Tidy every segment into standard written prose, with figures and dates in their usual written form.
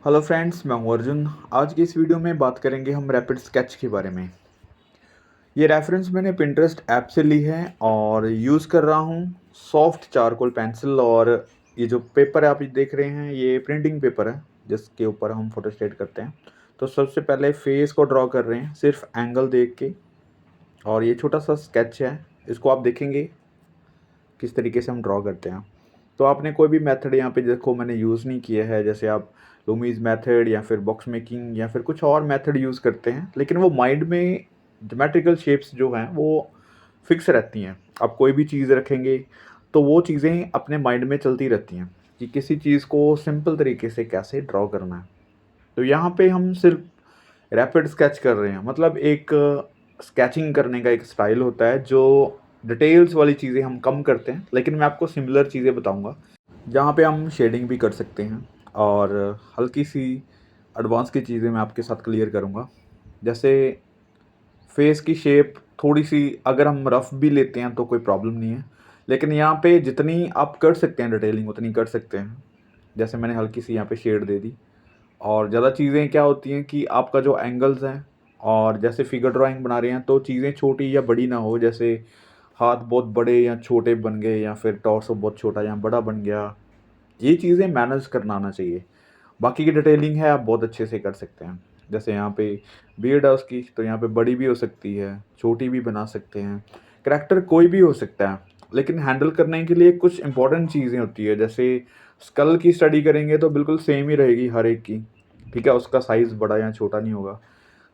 Hello friends, मैं हूं अर्जुन। आज की इस वीडियो में बात करेंगे हम रैपिड स्केच के बारे में। ये रेफरेंस मैंने पिंटरेस्ट ऐप से ली है और यूज़ कर रहा हूँ सॉफ्ट चारकोल पेंसिल। और ये जो पेपर है आप ये देख रहे हैं, ये प्रिंटिंग पेपर है जिसके ऊपर हम फोटो स्टेट करते हैं। तो सबसे पहले फेस को ड्रॉ कर रहे हैं सिर्फ एंगल देख के। और ये छोटा सा स्केच है, इसको आप देखेंगे किस तरीके से हम ड्रॉ करते हैं। तो आपने कोई भी मेथड यहाँ पे देखो मैंने यूज़ नहीं किया है, जैसे आप लूमीज मेथड या फिर बॉक्स मेकिंग या फिर कुछ और मेथड यूज़ करते हैं, लेकिन वो माइंड में ज्योमेट्रिकल शेप्स जो हैं वो फिक्स रहती हैं। आप कोई भी चीज़ रखेंगे तो वो चीज़ें अपने माइंड में चलती रहती हैं कि किसी चीज़ को सिंपल तरीके से कैसे ड्रॉ करना है। तो यहाँ पे हम सिर्फ रैपिड स्केच कर रहे हैं, मतलब एक स्केचिंग करने का एक स्टाइल होता है जो डिटेल्स वाली चीज़ें हम कम करते हैं, लेकिन मैं आपको सिमिलर चीज़ें बताऊंगा जहाँ पे हम शेडिंग भी कर सकते हैं और हल्की सी एडवांस की चीज़ें मैं आपके साथ क्लियर करूँगा। जैसे फेस की शेप थोड़ी सी अगर हम रफ़ भी लेते हैं तो कोई प्रॉब्लम नहीं है, लेकिन यहाँ पे जितनी आप कर सकते हैं डिटेलिंग उतनी कर सकते हैं। जैसे मैंने हल्की सी यहाँ पे शेड दे दी। और ज़्यादा चीज़ें क्या होती हैं कि आपका जो एंगल्स हैं, और जैसे फिगर ड्राइंग बना रहे हैं तो चीज़ें छोटी या बड़ी ना हो, जैसे हाथ बहुत बड़े या छोटे बन गए या फिर टॉर्सो बहुत छोटा या बड़ा बन गया, ये चीज़ें मैनेज करना आना चाहिए। बाकी की डिटेलिंग है आप बहुत अच्छे से कर सकते हैं। जैसे यहाँ पे बियर्ड है उसकी, तो यहाँ पे बड़ी भी हो सकती है, छोटी भी बना सकते हैं। करैक्टर कोई भी हो सकता है, लेकिन हैंडल करने के लिए कुछ इंपॉर्टेंट चीज़ें होती है। जैसे स्कल की स्टडी करेंगे तो बिल्कुल सेम ही रहेगी हर एक की, ठीक है, उसका साइज़ बड़ा या छोटा नहीं होगा।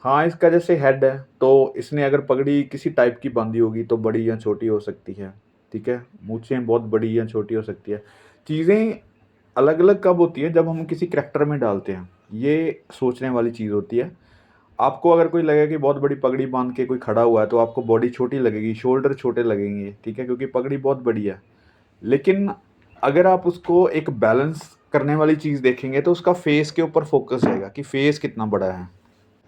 हाँ, इसका जैसे हेड है तो इसने अगर पगड़ी किसी टाइप की बांधी होगी तो बड़ी या छोटी हो सकती है, ठीक है। मूंछें बहुत बड़ी या छोटी हो सकती है। चीज़ें अलग अलग कब होती है, जब हम किसी करैक्टर में डालते हैं, ये सोचने वाली चीज़ होती है। आपको अगर कोई लगे कि बहुत बड़ी पगड़ी बांध के कोई खड़ा हुआ है तो आपको बॉडी छोटी लगेगी, शोल्डर छोटे लगेंगे, ठीक है, क्योंकि पगड़ी बहुत बड़ी है। लेकिन अगर आप उसको एक बैलेंस करने वाली चीज़ देखेंगे तो उसका फेस के ऊपर फोकस रहेगा कि फेस कितना बड़ा है।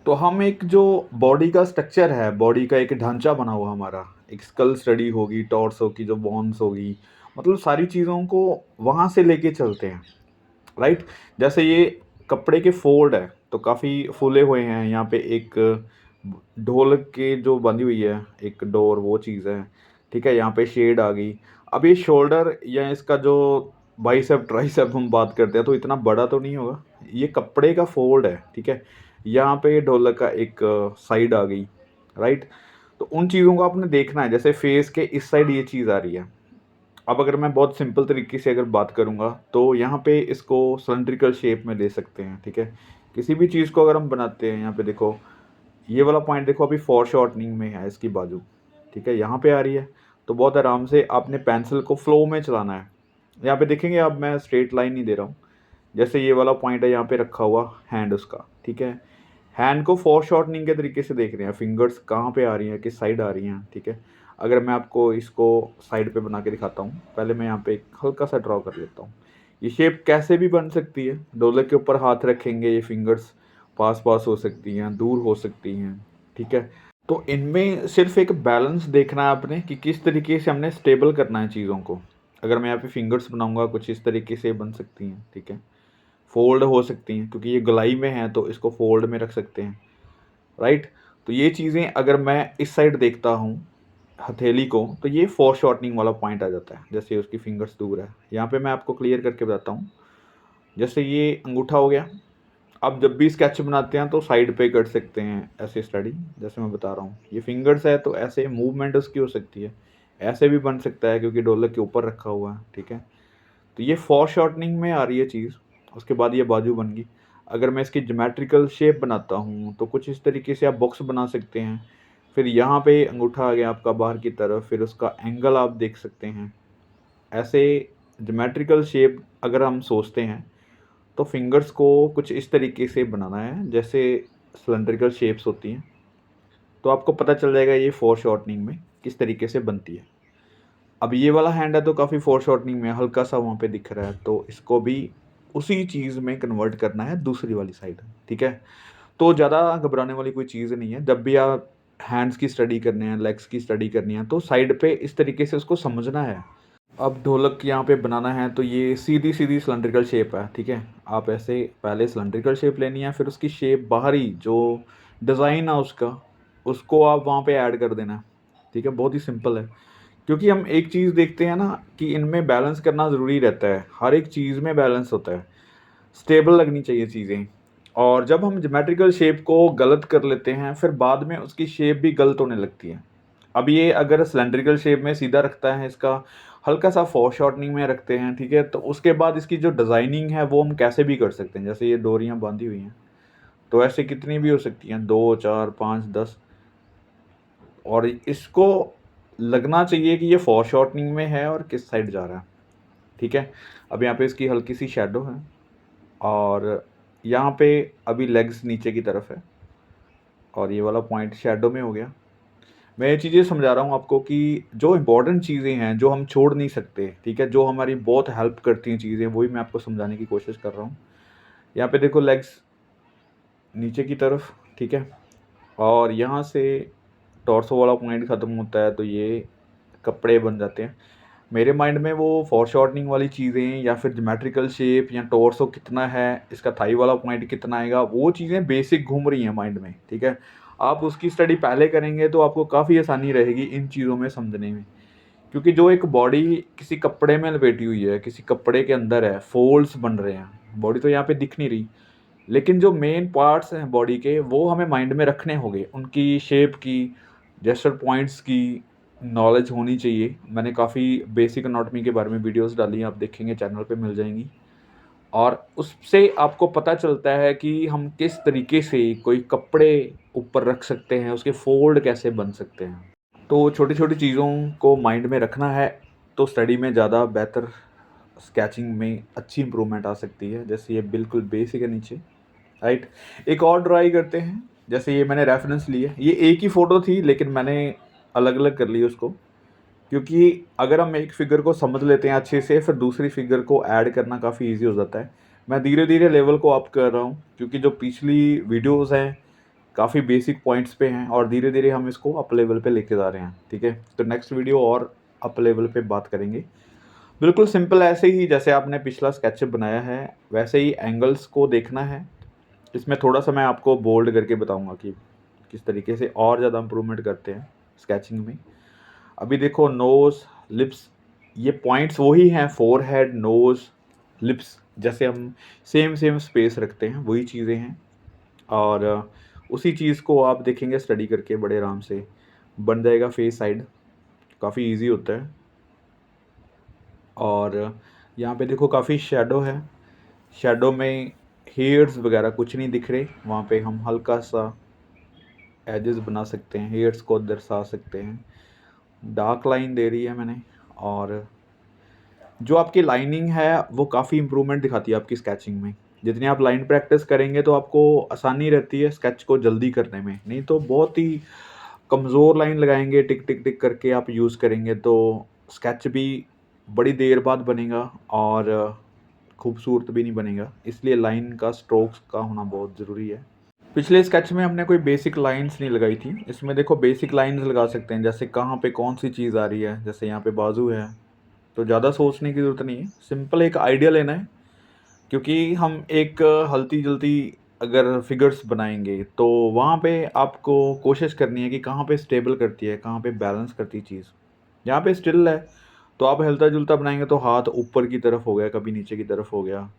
तो हम एक जो बॉडी का स्ट्रक्चर है, बॉडी का एक ढांचा बना हुआ हमारा, एक स्कल स्टडी होगी, टॉर्सो की जो बोन्स होगी, मतलब सारी चीज़ों को वहाँ से लेके चलते हैं, राइट। जैसे ये कपड़े के फोल्ड है तो काफ़ी फूले हुए हैं, यहाँ पे एक ढोलक के जो बंधी हुई है एक डोर, वो चीज़ है, ठीक है। यहाँ पे शेड आ गई। अब ये शोल्डर या इसका जो बाइसेप ट्राइसेप हम बात करते हैं तो इतना बड़ा तो नहीं होगा, ये कपड़े का फोल्ड है, ठीक है। यहाँ पे ढोलक का एक साइड आ गई, राइट। तो उन चीज़ों को आपने देखना है, जैसे फेस के इस साइड ये चीज़ आ रही है। अब अगर मैं बहुत सिंपल तरीके से अगर बात करूँगा तो यहाँ पे इसको सिलिंड्रिकल शेप में ले सकते हैं, ठीक है। किसी भी चीज़ को अगर हम बनाते हैं, यहाँ पे देखो ये वाला पॉइंट देखो, अभी फॉर शॉर्टनिंग में है इसकी बाजू, ठीक है, यहाँ पे आ रही है। तो बहुत आराम से आपने पेंसिल को फ्लो में चलाना है। यहाँ पे देखेंगे, अब मैं स्ट्रेट लाइन नहीं दे रहा हूँ। जैसे ये वाला पॉइंट है यहाँ पे रखा हुआ हैंड उसका, ठीक है। हैंड को फॉर शॉर्टनिंग के तरीके से देख रहे हैं, फिंगर्स कहाँ पे आ रही हैं, किस साइड आ रही हैं, ठीक है। अगर मैं आपको इसको साइड पे बना के दिखाता हूँ, पहले मैं यहाँ पे एक हल्का सा ड्रॉ कर लेता हूँ। ये शेप कैसे भी बन सकती है, ढोलक के ऊपर हाथ रखेंगे, ये फिंगर्स पास पास हो सकती हैं, दूर हो सकती हैं, ठीक है। तो इनमें सिर्फ एक बैलेंस देखना है आपने कि किस तरीके से हमने स्टेबल करना है चीज़ों को। अगर मैं यहाँ पे फिंगर्स बनाऊंगा कुछ इस तरीके से बन सकती हैं, ठीक है। फोल्ड हो सकती हैं क्योंकि ये गलाई में है तो इसको फोल्ड में रख सकते हैं, राइट। तो ये चीज़ें अगर मैं इस साइड देखता हूँ हथेली को, तो ये फोर शॉर्टनिंग वाला पॉइंट आ जाता है, जैसे उसकी फिंगर्स दूर है। यहाँ पे मैं आपको क्लियर करके बताता हूँ। जैसे ये अंगूठा हो गया। आप जब भी स्केच बनाते हैं तो साइड पे कर सकते हैं ऐसे स्टडी, जैसे मैं बता रहा हूँ। ये फिंगर्स है तो ऐसे मूवमेंट उसकी हो सकती है, ऐसे भी बन सकता है क्योंकि ढोलक के ऊपर रखा हुआ है, ठीक है। तो ये फॉर शॉर्टनिंग में आ रही है चीज़। उसके बाद ये बाजू बन गई। अगर मैं इसकी ज्योमेट्रिकल शेप बनाता हूँ तो कुछ इस तरीके से आप बॉक्स बना सकते हैं। फिर यहाँ पे अंगूठा आ गया आपका बाहर की तरफ, फिर उसका एंगल आप देख सकते हैं। ऐसे ज्योमेट्रिकल शेप अगर हम सोचते हैं तो फिंगर्स को कुछ इस तरीके से बनाना है जैसे सिलेंड्रिकल शेप्स होती हैं। तो आपको पता चल जाएगा ये फोर शॉर्टनिंग में किस तरीके से बनती है। अब ये वाला हैंड है तो काफ़ी फोर शॉर्टनिंग में हल्का सा वहाँ पे दिख रहा है, तो इसको भी उसी चीज़ में कन्वर्ट करना है दूसरी वाली साइड, ठीक है। तो ज़्यादा घबराने वाली कोई चीज़ नहीं है। जब भी आप हैंड्स की स्टडी करने हैं, लेग्स की स्टडी करनी है, तो साइड पे इस तरीके से उसको समझना है। अब ढोलक यहाँ पे बनाना है तो ये सीधी सीधी सिलेंड्रिकल शेप है, ठीक है। आप ऐसे पहले सिलेंड्रिकल शेप लेनी है, फिर उसकी शेप बाहरी जो डिज़ाइन है उसका, उसको आप वहाँ पे ऐड कर देना है, ठीक है। बहुत ही सिंपल है, क्योंकि हम एक चीज़ देखते हैं ना कि इनमें बैलेंस करना ज़रूरी रहता है। हर एक चीज़ में बैलेंस होता है, स्टेबल लगनी चाहिए चीज़ें। और जब हम ज्योमेट्रिकल शेप को गलत कर लेते हैं, फिर बाद में उसकी शेप भी गलत होने लगती है। अब ये अगर सिलेंड्रिकल शेप में सीधा रखता है, इसका हल्का सा फोरशॉर्टनिंग में रखते हैं, ठीक है, तो उसके बाद इसकी जो डिज़ाइनिंग है वो हम कैसे भी कर सकते हैं। जैसे ये डोरियाँ बांधी हुई हैं, तो ऐसे कितनी भी हो सकती हैं, 2 4 5 10, और इसको लगना चाहिए कि ये फोरशॉर्टनिंग में है और किस साइड जा रहा है, ठीक है। अब यहाँ पे इसकी हल्की सी शेडो है, और यहाँ पे अभी लेग्स नीचे की तरफ है, और ये वाला पॉइंट शेडो में हो गया। मैं ये चीज़ें समझा रहा हूँ आपको कि जो इम्पोर्टेंट चीज़ें हैं, जो हम छोड़ नहीं सकते, ठीक है, जो हमारी बहुत हेल्प करती हैं चीज़ें, वही मैं आपको समझाने की कोशिश कर रहा हूँ। यहाँ पे देखो लेग्स नीचे की तरफ, ठीक है, और यहाँ से टॉर्सो वाला पॉइंट ख़त्म होता है, तो ये कपड़े बन जाते हैं। मेरे माइंड में वो फोरशॉर्टनिंग वाली चीज़ें या फिर ज्योमेट्रिकल शेप या टॉर्सो कितना है, इसका थाई वाला पॉइंट कितना आएगा, वो चीज़ें बेसिक घूम रही हैं माइंड में, ठीक है। आप उसकी स्टडी पहले करेंगे तो आपको काफ़ी आसानी रहेगी इन चीज़ों में समझने में। क्योंकि जो एक बॉडी किसी कपड़े में लपेटी हुई है, किसी कपड़े के अंदर है, फ़ोल्ड्स बन रहे हैं, बॉडी तो यहाँ पे दिख नहीं रही, लेकिन जो मेन पार्ट्स हैं बॉडी के, वो हमें माइंड में रखने होंगे। उनकी शेप की, जेस्चर पॉइंट्स की नॉलेज होनी चाहिए। मैंने काफ़ी बेसिक एनाटॉमी के बारे में वीडियोस डाली हैं, आप देखेंगे चैनल पे मिल जाएंगी, और उससे आपको पता चलता है कि हम किस तरीके से कोई कपड़े ऊपर रख सकते हैं, उसके फोल्ड कैसे बन सकते हैं। तो छोटी छोटी चीज़ों को माइंड में रखना है, तो स्टडी में ज़्यादा बेहतर, स्केचिंग में अच्छी इम्प्रूवमेंट आ सकती है। जैसे ये बिल्कुल बेसिक है नीचे, राइट। एक और ड्राई करते हैं, जैसे ये मैंने रेफरेंस लिया, ये एक ही फ़ोटो थी लेकिन मैंने अलग अलग कर ली उसको, क्योंकि अगर हम एक फिगर को समझ लेते हैं अच्छे से, फिर दूसरी फिगर को ऐड करना काफ़ी इजी हो जाता है। मैं धीरे धीरे लेवल को अप कर रहा हूँ, क्योंकि जो पिछली वीडियोस हैं काफ़ी बेसिक पॉइंट्स पे हैं, और धीरे धीरे हम इसको अप लेवल पे लेके जा रहे हैं, ठीक है। तो नेक्स्ट वीडियो और अप लेवल पे बात करेंगे। बिल्कुल सिंपल, ऐसे ही जैसे आपने पिछला स्केचअप बनाया है वैसे ही एंगल्स को देखना है। इसमें थोड़ा सा मैं आपको बोल्ड करके बताऊंगा कि किस तरीके से और ज़्यादा इम्प्रूवमेंट करते हैं स्केचिंग में। अभी देखो नोज़, लिप्स, ये पॉइंट्स वही हैं, फोरहेड, नोज़, लिप्स, जैसे हम सेम सेम स्पेस रखते हैं वही चीज़ें हैं। और उसी चीज़ को आप देखेंगे स्टडी करके, बड़े आराम से बन जाएगा फेस साइड, काफ़ी इजी होता है। और यहाँ पे देखो काफ़ी शेडो है, शेडो में हेयर्स वगैरह कुछ नहीं दिख रहे, वहाँ पे हम हल्का सा एजेस बना सकते हैं, हेयर्स को दर्शा सकते हैं। डार्क लाइन दे रही है मैंने, और जो आपकी लाइनिंग है वो काफ़ी इम्प्रूवमेंट दिखाती है आपकी स्केचिंग में। जितनी आप लाइन प्रैक्टिस करेंगे तो आपको आसानी रहती है स्केच को जल्दी करने में, नहीं तो बहुत ही कमज़ोर लाइन लगाएंगे, टिक टिक टिक करके आप यूज़ करेंगे तो स्केच भी बड़ी देर बाद बनेगा और खूबसूरत भी नहीं बनेगा। इसलिए लाइन का, स्ट्रोक्स का होना बहुत ज़रूरी है। पिछले स्केच में हमने कोई बेसिक लाइंस नहीं लगाई थी, इसमें देखो बेसिक लाइंस लगा सकते हैं, जैसे कहाँ पे कौन सी चीज़ आ रही है। जैसे यहाँ पे बाजू है, तो ज़्यादा सोचने की ज़रूरत नहीं है, सिंपल एक आइडिया लेना है। क्योंकि हम एक हल्ती जल्ती अगर फिगर्स बनाएंगे तो वहाँ पे आपको कोशिश करनी है कि कहाँ पे स्टेबल करती है, कहाँ पे बैलेंस करती है चीज़। यहाँ पे स्टिल है तो आप हिलता जुलता बनाएंगे तो हाथ ऊपर की तरफ हो गया, कभी नीचे की तरफ हो गया,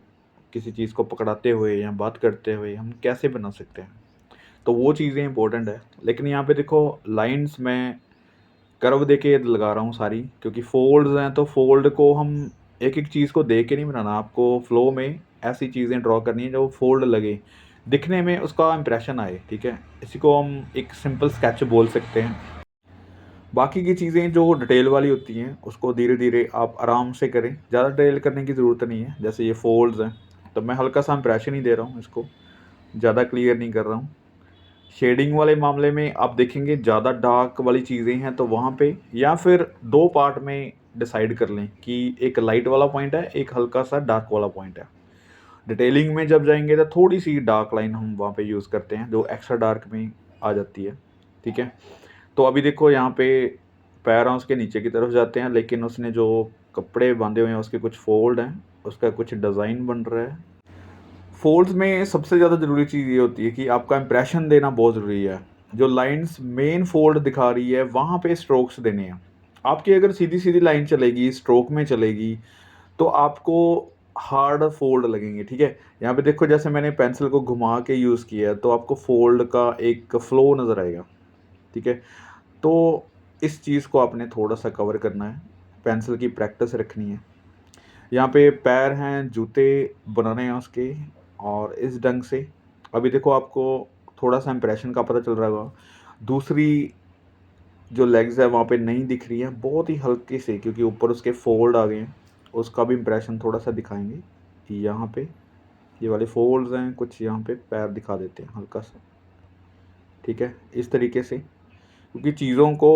किसी चीज़ को पकड़ाते हुए या बात करते हुए हम कैसे बना सकते हैं, तो वो चीज़ें इंपॉर्टेंट है। लेकिन यहाँ पे देखो लाइंस में कर्व दे के लगा रहा हूँ सारी, क्योंकि फोल्ड्स हैं तो फोल्ड को हम एक एक चीज़ को देख के नहीं बनाना, आपको फ्लो में ऐसी चीज़ें ड्रॉ करनी है जो फोल्ड लगे, दिखने में उसका इंप्रेशन आए, ठीक है। इसी को हम एक सिंपल स्केच बोल सकते हैं। बाकी की चीज़ें जो डिटेल वाली होती हैं उसको धीरे धीरे आप आराम से करें, ज़्यादा डिटेल करने की ज़रूरत नहीं है। जैसे ये फोल्ड्स हैं तो मैं हल्का सा इंप्रेशन ही दे रहा हूँ, इसको ज़्यादा क्लियर नहीं कर रहा हूँ। शेडिंग वाले मामले में आप देखेंगे ज़्यादा डार्क वाली चीज़ें हैं तो वहाँ पे या फिर दो पार्ट में डिसाइड कर लें कि एक लाइट वाला पॉइंट है, एक हल्का सा डार्क वाला पॉइंट है। डिटेलिंग में जब जाएंगे तो थोड़ी सी डार्क लाइन हम वहाँ पे यूज़ करते हैं जो एक्स्ट्रा डार्क में आ जाती है, ठीक है। तो अभी देखो यहाँ पे पैर उसके नीचे की तरफ जाते हैं, लेकिन उसने जो कपड़े बांधे हुए हैं, उसके कुछ फोल्ड हैं, उसका कुछ डिज़ाइन बन रहा है। फोल्ड्स में सबसे ज़्यादा ज़रूरी चीज़ ये होती है कि आपका इंप्रेशन देना बहुत ज़रूरी है। जो लाइंस मेन फोल्ड दिखा रही है वहाँ पे स्ट्रोक्स देने हैं। आपकी अगर सीधी सीधी लाइन चलेगी, स्ट्रोक में चलेगी, तो आपको हार्ड फोल्ड लगेंगे, ठीक है। यहाँ पे देखो, जैसे मैंने पेंसिल को घुमा के यूज़ किया है तो आपको फोल्ड का एक फ्लो नज़र आएगा, ठीक है। तो इस चीज़ को आपने थोड़ा सा कवर करना है, पेंसिल की प्रैक्टिस रखनी है। यहाँ पे पैर हैं, जूते बनाने हैं उसके, और इस ढंग से अभी देखो आपको थोड़ा सा इंप्रेशन का पता चल रहा होगा। दूसरी जो लेग्स है वहाँ पे नहीं दिख रही है, बहुत ही हल्के से, क्योंकि ऊपर उसके फोल्ड आ गए हैं, उसका भी इंप्रेशन थोड़ा सा दिखाएंगे। यहाँ पे ये वाले फोल्ड्स हैं, कुछ यहाँ पे पैर दिखा देते हैं हल्का सा, ठीक है, इस तरीके से। क्योंकि चीज़ों को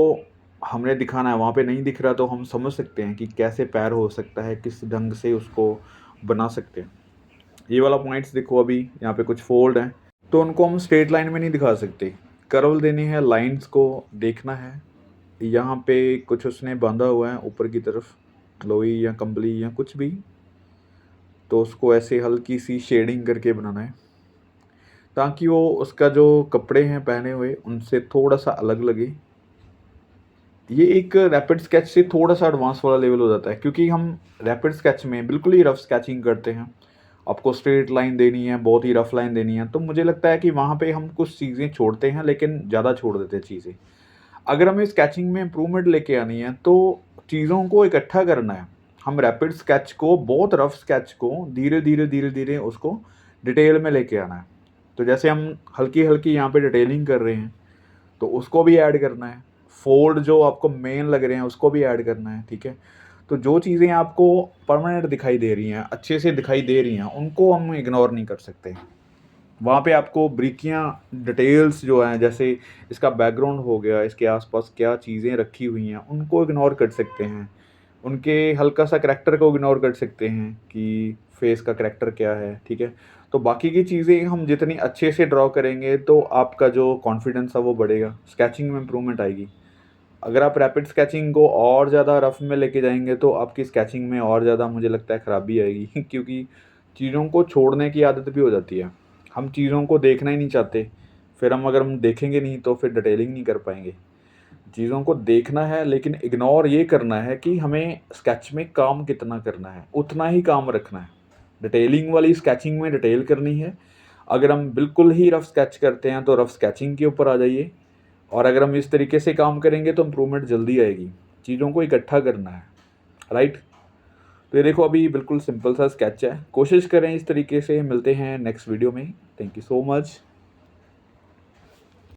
हमने दिखाना है, वहाँ पे नहीं दिख रहा तो हम समझ सकते हैं कि कैसे पैर हो सकता है, किस ढंग से उसको बना सकते हैं। ये वाला पॉइंट्स देखो, अभी यहाँ पे कुछ फोल्ड हैं तो उनको हम स्ट्रेट लाइन में नहीं दिखा सकते, कर्व देनी है, लाइंस को देखना है। यहाँ पे कुछ उसने बांधा हुआ है ऊपर की तरफ, लोई या कंबली या कुछ भी, तो उसको ऐसे हल्की सी शेडिंग करके बनाना है ताकि वो उसका जो कपड़े हैं पहने हुए उनसे थोड़ा सा अलग लगे। ये एक रैपिड स्केच से थोड़ा सा एडवांस वाला लेवल हो जाता है, क्योंकि हम रैपिड स्केच में बिल्कुल ही रफ स्केचिंग करते हैं। आपको स्ट्रेट लाइन देनी है, बहुत ही रफ लाइन देनी है, तो मुझे लगता है कि वहाँ पे हम कुछ चीज़ें छोड़ते हैं, लेकिन ज़्यादा छोड़ देते हैं चीज़ें। अगर हमें स्केचिंग में इम्प्रूवमेंट लेके आनी है तो चीज़ों को इकट्ठा करना है। हम रैपिड स्केच को, बहुत रफ स्केच को धीरे धीरे धीरे धीरे उसको डिटेल में लेके आना है। तो जैसे हम हल्की हल्की यहाँ पे डिटेलिंग कर रहे हैं तो उसको भी ऐड करना है, फोल्ड जो आपको मेन लग रहे हैं उसको भी ऐड करना है, ठीक है। तो जो चीज़ें आपको परमानेंट दिखाई दे रही हैं, अच्छे से दिखाई दे रही हैं, उनको हम इग्नोर नहीं कर सकते। वहाँ पे आपको ब्रीकियाँ, डिटेल्स जो हैं, जैसे इसका बैकग्राउंड हो गया, इसके आसपास क्या चीज़ें रखी हुई हैं, उनको इग्नोर कर सकते हैं। उनके हल्का सा करैक्टर को इग्नोर कर सकते हैं कि फेस का करैक्टर क्या है, ठीक है। तो बाकी की चीज़ें हम जितनी अच्छे से ड्रॉ करेंगे तो आपका जो कॉन्फिडेंस है वो बढ़ेगा, स्केचिंग में इम्प्रूवमेंट आएगी। अगर आप रैपिड स्केचिंग को और ज़्यादा रफ में लेके जाएंगे तो आपकी स्केचिंग में और ज़्यादा, मुझे लगता है, ख़राबी आएगी क्योंकि चीज़ों को छोड़ने की आदत भी हो जाती है। हम चीज़ों को देखना ही नहीं चाहते, फिर अगर हम देखेंगे नहीं तो फिर डिटेलिंग नहीं कर पाएंगे। चीज़ों को देखना है, लेकिन इग्नोर ये करना है कि हमें स्केच में काम कितना करना है, उतना ही काम रखना है। डिटेलिंग वाली स्केचिंग में डिटेल करनी है। अगर हम बिल्कुल ही रफ स्केच करते हैं तो रफ स्केचिंग के ऊपर आ जाइए, और अगर हम इस तरीके से काम करेंगे तो इम्प्रूवमेंट जल्दी आएगी। चीज़ों को इकट्ठा करना है, राइट। तो ये देखो, अभी बिल्कुल सिंपल सा स्केच है, कोशिश करें इस तरीके से। मिलते हैं नेक्स्ट वीडियो में। Thank you so much.